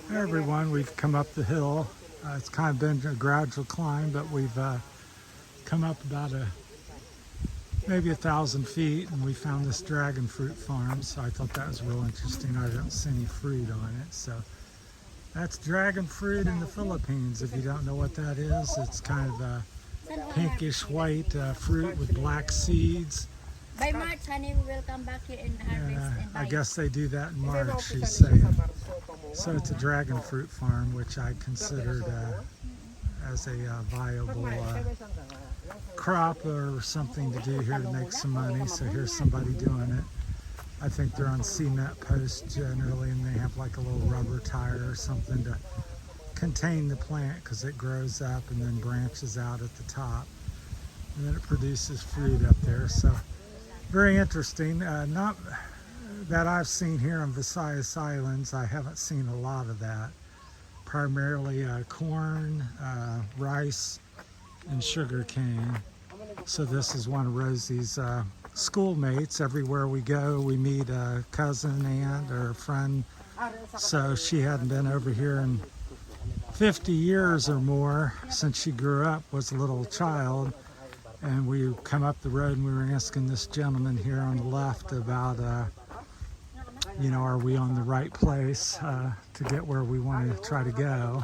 Hey everyone, we've come up the hill. It's kind of been a gradual climb, but we've come up about maybe 1,000 feet, and we found this dragon fruit farm. So I thought that was real interesting. I don't see any fruit on it, so that's dragon fruit in the Philippines. If you don't know what that is, it's kind of a pinkish white fruit with black seeds. By March, honey, we will come back here and harvest and buy. I guess they do that in March, she's saying. So it's a dragon fruit farm, which I considered as a viable crop or something to do here to make some money. So here's somebody doing it. I think they're on cement posts generally, and they have like a little rubber tire or something to contain the plant because it grows up and then branches out at the top. And then it produces fruit up there. So very interesting. Not that I've seen here on Visayas Islands. I haven't seen a lot of that. Primarily corn, rice, and sugar cane. So this is one of Rosie's schoolmates. Everywhere we go, we meet a cousin, aunt, or a friend. So she hadn't been over here in 50 years or more since she grew up, was a little child. And we come up the road and we were asking this gentleman here on the left about, you know, are we on the right place to get where we want to try to go?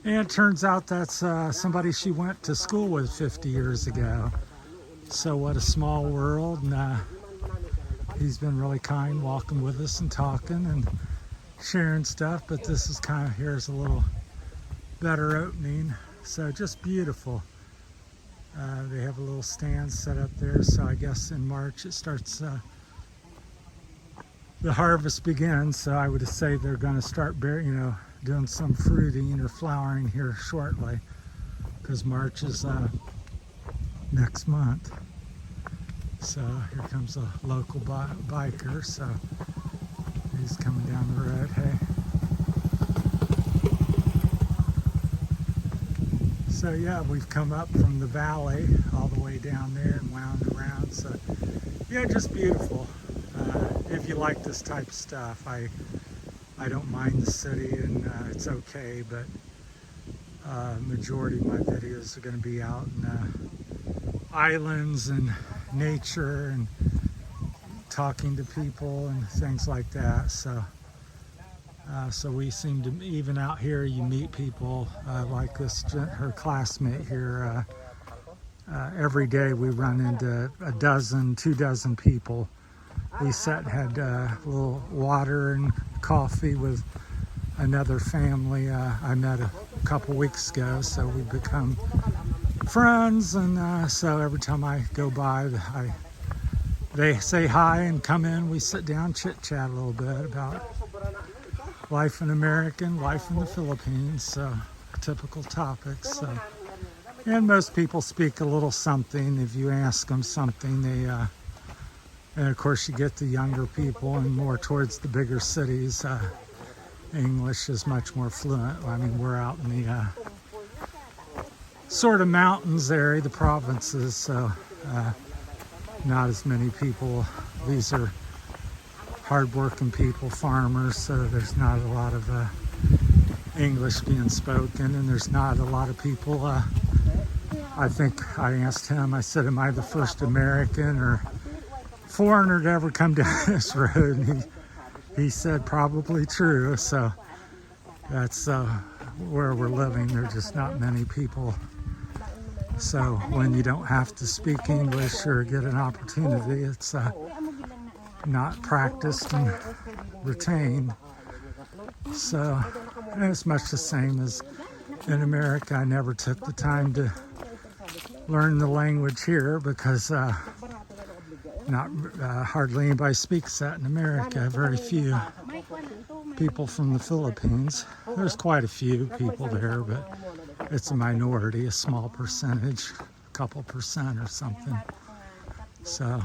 And it turns out that's somebody she went to school with 50 years ago. So what a small world. And he's been really kind, walking with us and talking and sharing stuff. But this is kind of, here's a little better opening. So just beautiful. They have a little stand set up there, so I guess in March it starts, the harvest begins, so I would say they're going to start doing some fruiting or flowering here shortly, because March is next month. So here comes a local biker, so he's coming down the road. Hey. So yeah, we've come up from the valley all the way down there and wound around. So yeah, just beautiful. If you like this type of stuff, I don't mind the city, and it's okay, but majority of my videos are going to be out in islands and nature and talking to people and things like that. So we seem to, even out here, you meet people like this, her classmate here. Every day we run into 2 dozen people. We sat and had a little water and coffee with another family I met a couple weeks ago. So we've become friends, and so every time I go by, they say hi and come in. We sit down, chit-chat a little bit about life in America, life in the Philippines, so typical topics. So, and most people speak a little something. If you ask them something, they, and of course you get the younger people and more towards the bigger cities, English is much more fluent. I mean, we're out in the sort of mountains area, the provinces, so not as many people. These are hard-working people, farmers, so there's not a lot of English being spoken, and there's not a lot of people. I think I asked him, I said, am I the first American or foreigner to ever come down this road? And he said probably true. So that's where we're living. There's just not many people. So when you don't have to speak English or get an opportunity, it's not practiced and retained. So it's much the same as in America. I never took the time to learn the language here because hardly anybody speaks that in America. Very few people from the Philippines. There's quite a few people there, but it's a minority, a small percentage, a couple percent or something. So,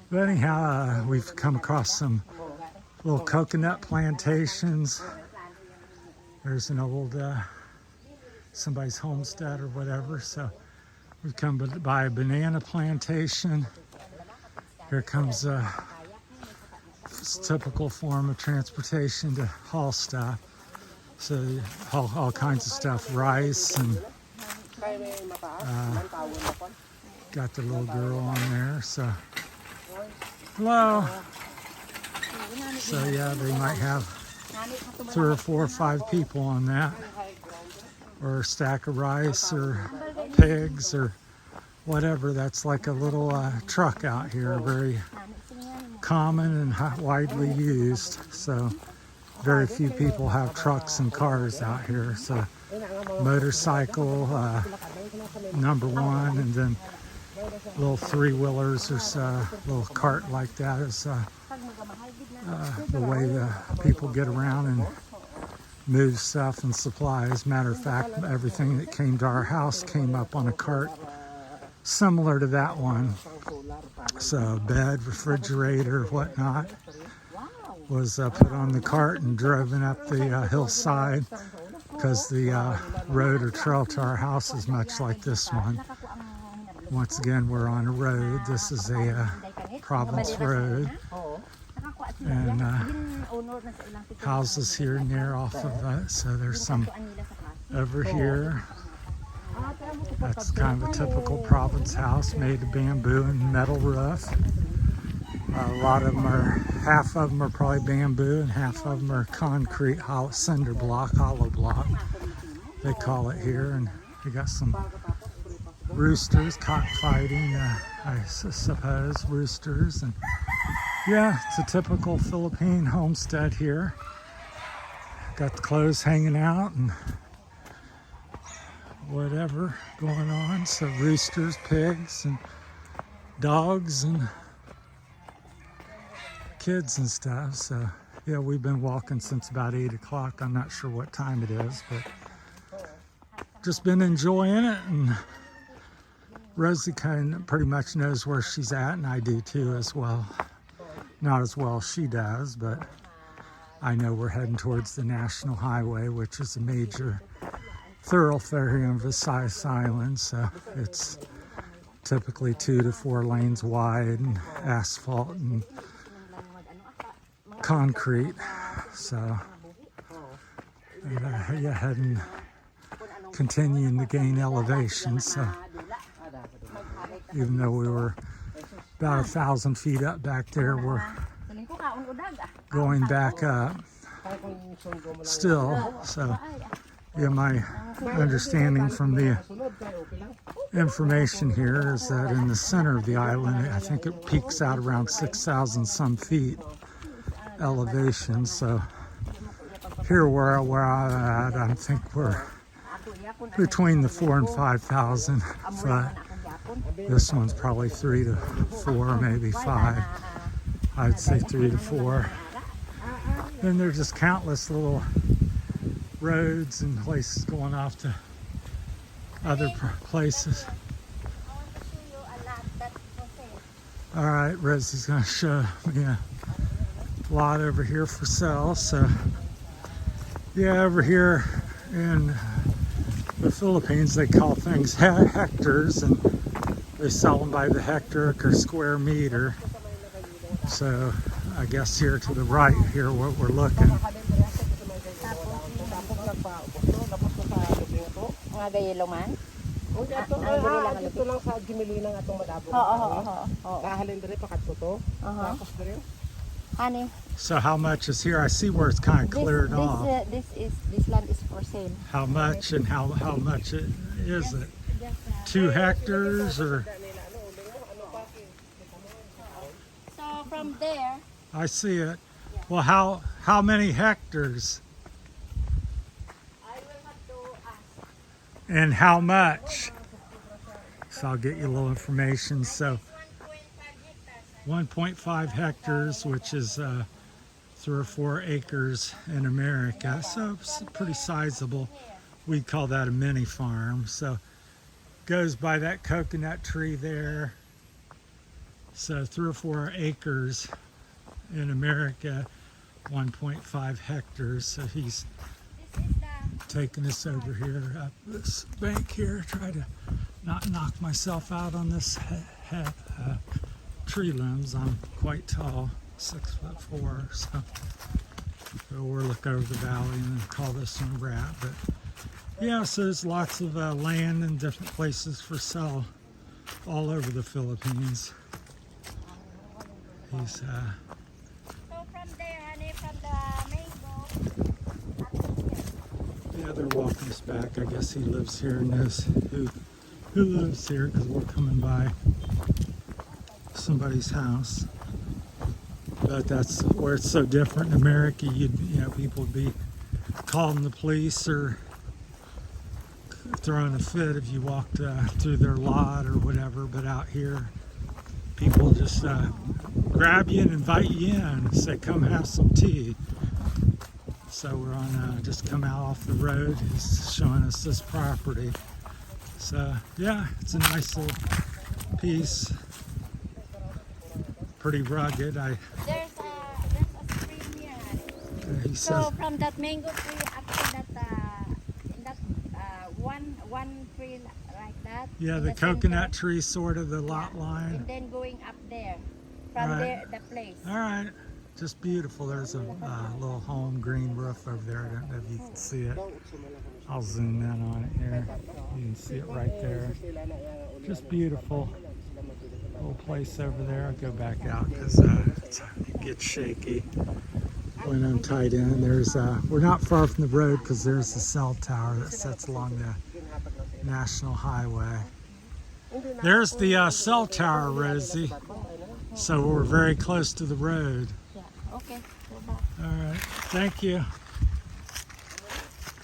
but anyhow, we've come across some little coconut plantations. There's an old somebody's homestead or whatever. So we've come by a banana plantation. Here comes a It's a typical form of transportation to haul stuff. So haul all kinds of stuff, rice, and got the little girl on there. So hello. So yeah, they might have 3 or 4 or 5 people on that, or a stack of rice, or pigs, or whatever. That's like a little truck out here, very common and widely used. So very few people have trucks and cars out here. So motorcycle, number one, and then little 3-wheelers or so, little cart like that is the way the people get around and move stuff and supplies. Matter of fact, everything that came to our house came up on a cart similar to that one. So bed, refrigerator, whatnot was put on the cart and driven up the hillside, because the road or trail to our house is much like this one. Once again, we're on a road. This is a Province Road, and houses here and there off of it. So there's some over here. That's kind of a typical Province house, made of bamboo and metal roof. A lot of them are, half of them are probably bamboo and half of them are concrete, cinder block, hollow block, they call it here. And we got some roosters, cockfighting, I suppose, roosters. And yeah, it's a typical Philippine homestead here. Got the clothes hanging out and whatever going on. So roosters, pigs, and dogs, and kids and stuff. So yeah, we've been walking since about 8 o'clock. I'm not sure what time it is, but just been enjoying it. And Rosie kind of pretty much knows where she's at, and I do too as well. Not as well as she does, but I know we're heading towards the National Highway, which is a major thoroughfare here in Visayas Island. So it's typically 2 to 4 lanes wide, and asphalt and concrete. So yeah, heading, continuing to gain elevation. So even though we were about 1,000 feet up back there, we're going back up still. So yeah, my understanding from the information here is that in the center of the island, I think it peaks out around 6,000 some feet elevation. So here where I'm at, I think we're between the 4,000 and 5,000 foot. This one's probably 3 to 4, maybe 5. I'd say 3 to 4. Then there's just countless little roads and places going off to other places. All right, Rosie's gonna show me a lot over here for sale. So yeah, over here in the Philippines, they call things hectares, and they sell them by the hectare or square meter. So I guess here to the right here, what we're looking. So how much is here? I see where it's kind of cleared off. This land is for sale. How much, and how much is it? 2 hectares or? So from there, I see it. Well, how many hectares? I will have to ask. And how much? So I'll get you a little information. So 1.5 hectares, which is 3 or 4 acres in America. So it's pretty sizable. We call that a mini farm. So goes by that coconut tree there. So 3 or 4 acres in America, 1.5 hectares. So he's taking us over here up this bank here. Try to not knock myself out on this tree limbs. I'm quite tall. 6'4", so we'll look over the valley and then call this one a wrap. But yeah, so there's lots of land and different places for sale all over the Philippines. He's So from there, honey, from the mango, yeah, they're walking us back. I guess he lives here and knows who lives here because we're coming by somebody's house. But that's where it's so different in America. You know, people would be calling the police or throwing a fit if you walked through their lot or whatever. But out here, people just grab you and invite you in and say, "Come have some tea." So we're on just come out off the road. He's showing us this property. So yeah, it's a nice little piece. Pretty rugged. there's a stream here, honey. He So says, from that mango tree up to that, in that one tree like that. yeah, in the coconut center, tree, sort of the lot and line. then going up there, from Right. there, the place. All right, just beautiful. There's a little home green roof over there. I don't know if you can see it. I'll zoom in on it here. You can see it right there. Just beautiful. Little place over there. I'll go back out because it gets shaky when I'm tied in. There's we're not far from the road because there's the cell tower that sits along the National Highway. There's the cell tower, Rosie. So we're very close to the road. Yeah. Okay. Go back. All right, thank you.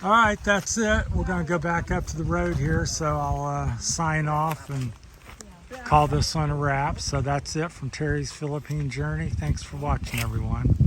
All right, that's it. We're going to go back up to the road here, so I'll sign off and call this one a wrap. So that's it from Terry's Philippine Journey. Thanks for watching, everyone.